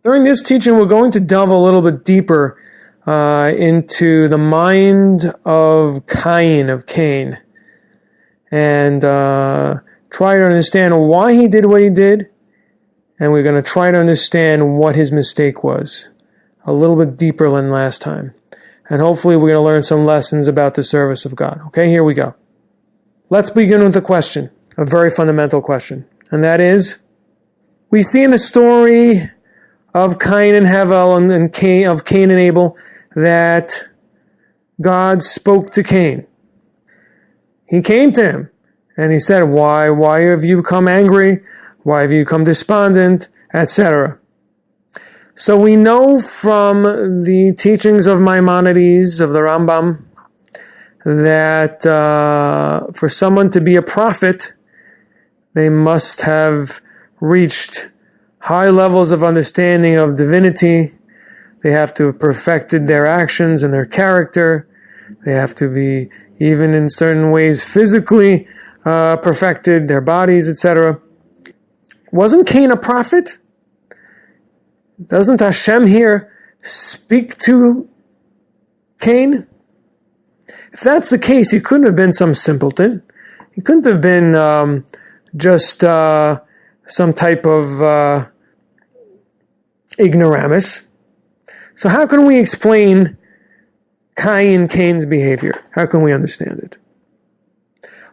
During this teaching, we're going to delve a little bit deeper into the mind of Cain, and try to understand why he did what he did, and we're going to try to understand what his mistake was a little bit deeper than last time. And hopefully we're going to learn some lessons about the service of God. Okay, here we go. Let's begin with a question, a very fundamental question. And that is, we see in the story of Cain and Hevel and Cain, of Cain and Abel, that God spoke to Cain. He came to him and he said, why have you become angry? Why have you become despondent? Etc. So we know from the teachings of Maimonides, of the Rambam, that for someone to be a prophet, they must have reached high levels of understanding of divinity. They have to have perfected their actions and their character. They have to be, even in certain ways, physically perfected, their bodies, etc. Wasn't Cain a prophet? Doesn't Hashem here speak to Cain? If that's the case, he couldn't have been some simpleton. He couldn't have been just some type of ignoramus. So how can we explain Cain's behavior? How can we understand it?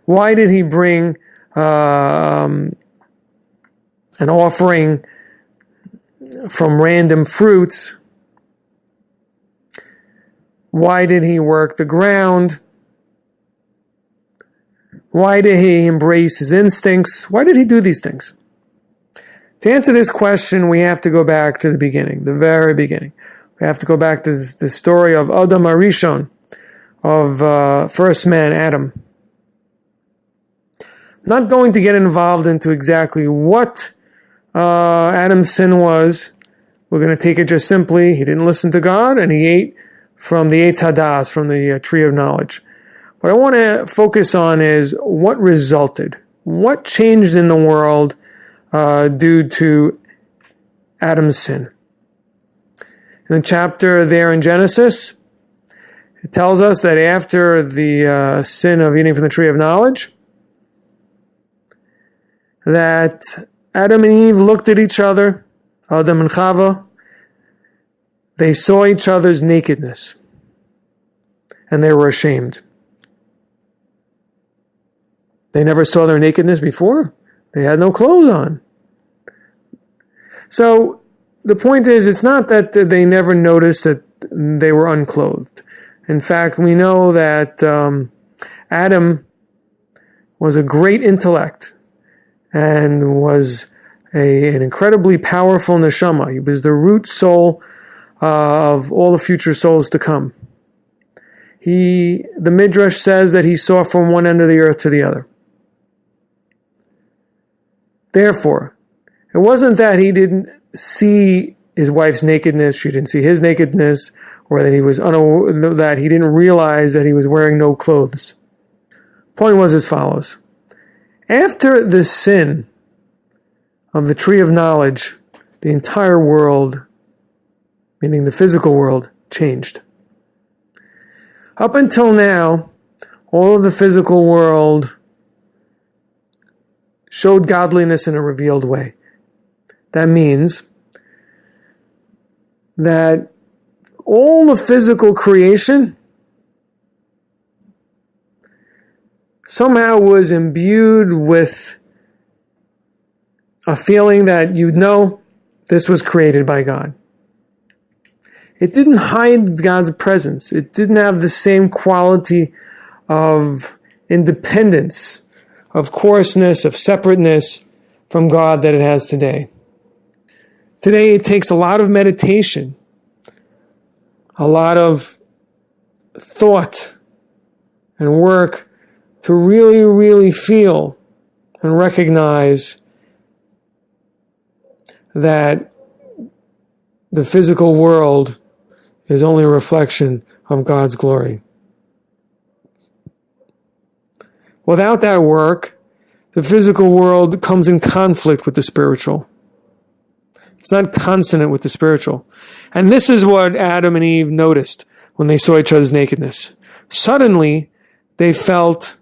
Why did he bring an offering from random fruits? Why did he work the ground? Why did he embrace his instincts? Why did he do these things? To answer this question, we have to go back to the beginning, the very beginning. We have to go back to the story of Adam Arishon, of first man, Adam. I'm not going to get involved into exactly what Adam's sin was. We're going to take it just simply. He didn't listen to God, and he ate from the Eitz Hadas, from the tree of knowledge. What I want to focus on is what resulted. What changed in the world due to Adam's sin? In the chapter there in Genesis, it tells us that after the sin of eating from the tree of knowledge, that Adam and Eve looked at each other, Adam and Chava. They saw each other's nakedness, and they were ashamed. They never saw their nakedness before. They had no clothes on. So the point is, it's not that they never noticed that they were unclothed. In fact, we know that Adam was a great intellect and was an incredibly powerful neshama. He was the root soul of all the future souls to come. The Midrash says that he saw from one end of the earth to the other. Therefore, it wasn't that he didn't see his wife's nakedness, she didn't see his nakedness, or that that he didn't realize that he was wearing no clothes. Point was as follows. After the sin of the tree of knowledge, the entire world, meaning the physical world, changed. Up until now, all of the physical world showed godliness in a revealed way. That means that all the physical creation somehow was imbued with a feeling that you know this was created by God. It didn't hide God's presence. It didn't have the same quality of independence, of coarseness, of separateness from God that it has today. Today it takes a lot of meditation, a lot of thought and work to really, really feel and recognize that the physical world is only a reflection of God's glory. Without that work, the physical world comes in conflict with the spiritual. It's not consonant with the spiritual. And this is what Adam and Eve noticed when they saw each other's nakedness. Suddenly, they felt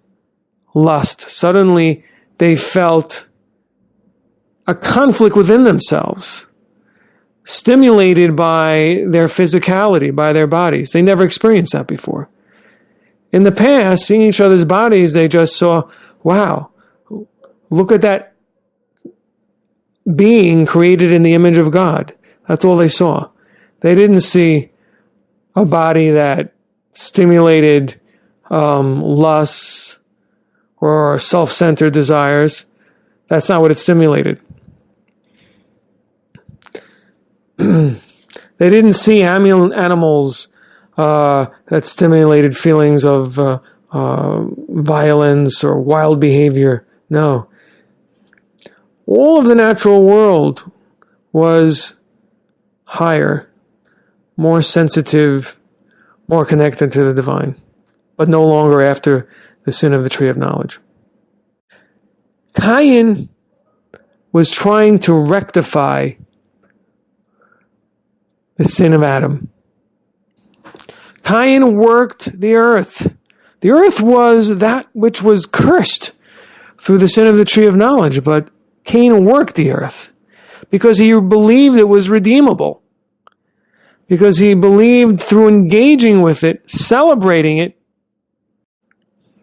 lust. Suddenly, they felt a conflict within themselves, stimulated by their physicality, by their bodies. They never experienced that before. In the past, seeing each other's bodies, they just saw, wow, look at that being created in the image of God. That's all they saw. They didn't see a body that stimulated lusts or self-centered desires. That's not what it stimulated. They didn't see animals that stimulated feelings of violence or wild behavior. No. All of the natural world was higher, more sensitive, more connected to the divine, but no longer after the sin of the tree of knowledge. Cain was trying to rectify the sin of Adam. Cain worked the earth. The earth was that which was cursed through the sin of the tree of knowledge, but Cain worked the earth because he believed it was redeemable, because he believed through engaging with it, celebrating it,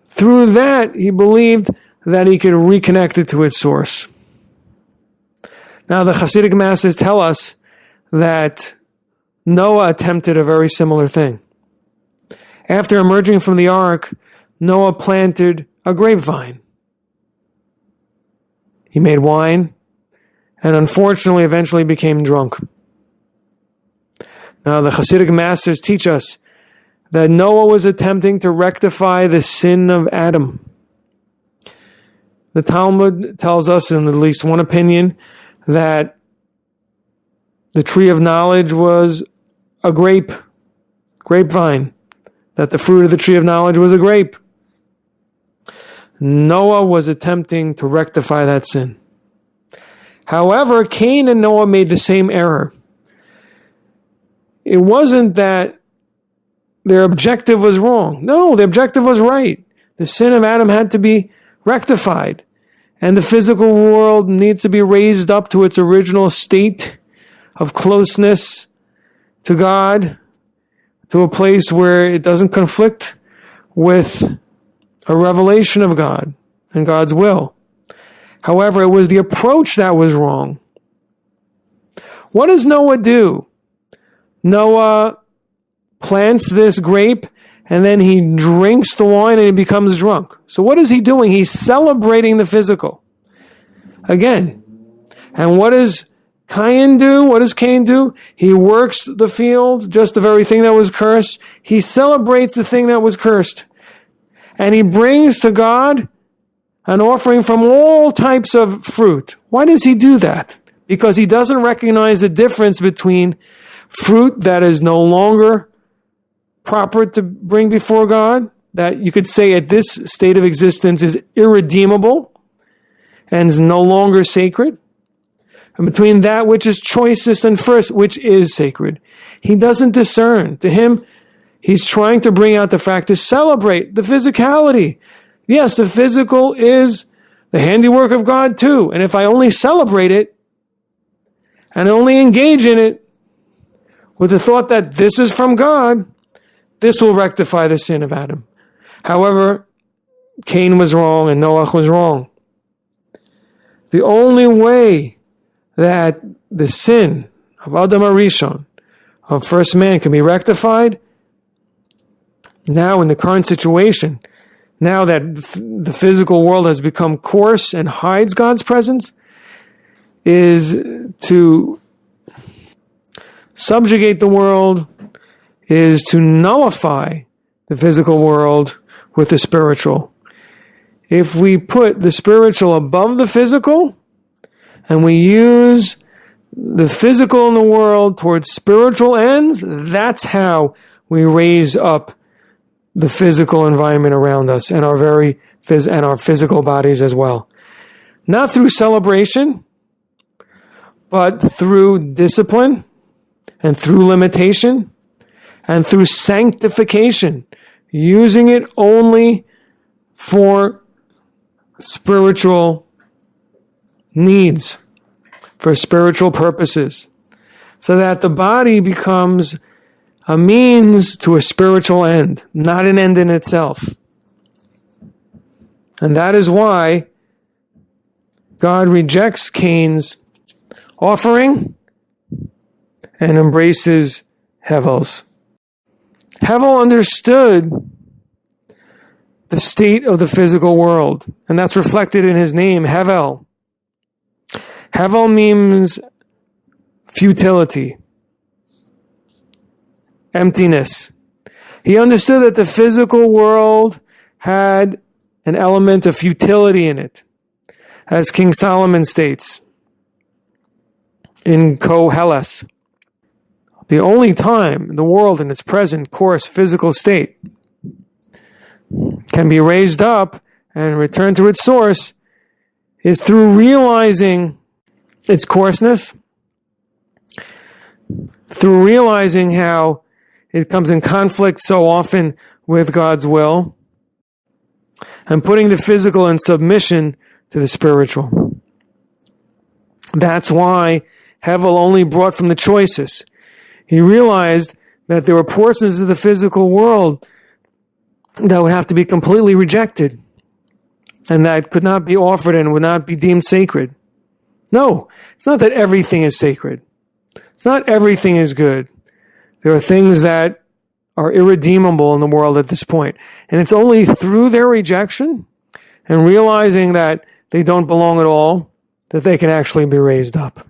through that he believed that he could reconnect it to its source. Now the Hasidic masters tell us that Noah attempted a very similar thing. After emerging from the ark, Noah planted a grapevine. He made wine and unfortunately eventually became drunk. Now the Hasidic masters teach us that Noah was attempting to rectify the sin of Adam. The Talmud tells us, in at least one opinion, that the tree of knowledge was a grapevine, that the fruit of the tree of knowledge was a grape. Noah was attempting to rectify that sin. However, Cain and Noah made the same error. It wasn't that their objective was wrong. No, the objective was right. The sin of Adam had to be rectified, and the physical world needs to be raised up to its original state of closeness to God, to a place where it doesn't conflict with a revelation of God and God's will. However, it was the approach that was wrong. What does Noah do? Noah plants this grape and then he drinks the wine and he becomes drunk. So what is he doing? He's celebrating the physical. Again. And what does Cain do? What does Cain do? He works the field, just the very thing that was cursed. He celebrates the thing that was cursed. And he brings to God an offering from all types of fruit. Why does he do that? Because he doesn't recognize the difference between fruit that is no longer proper to bring before God, that you could say at this state of existence is irredeemable and is no longer sacred, and between that which is choicest and first, which is sacred. He doesn't discern. To him, he's trying to bring out the fact to celebrate the physicality. Yes, the physical is the handiwork of God too. And if I only celebrate it and only engage in it with the thought that this is from God, this will rectify the sin of Adam. However, Cain was wrong and Noah was wrong. The only way that the sin of Adam HaRishon, of first man, can be rectified, now in the current situation, now that the physical world has become coarse and hides God's presence, is to subjugate the world, is to nullify the physical world with the spiritual. If we put the spiritual above the physical, and we use the physical in the world towards spiritual ends, that's how we raise up the physical environment around us and our physical bodies as well. Not through celebration, but through discipline and through limitation and through sanctification, using it only for spiritual needs, for spiritual purposes, so that the body becomes a means to a spiritual end, not an end in itself. And that is why God rejects Cain's offering and embraces Hevel's. Hevel understood the state of the physical world, and that's reflected in his name, Hevel. Hevel means futility, emptiness. He understood that the physical world had an element of futility in it, as King Solomon states in Koheles. The only time the world in its present coarse physical state can be raised up and returned to its source is through realizing its coarseness, through realizing how it comes in conflict so often with God's will, and putting the physical in submission to the spiritual. That's why Hevel only brought from the choices. He realized that there were portions of the physical world that would have to be completely rejected and that could not be offered and would not be deemed sacred. No, it's not that everything is sacred. It's not everything is good. There are things that are irredeemable in the world at this point. And it's only through their rejection and realizing that they don't belong at all that they can actually be raised up.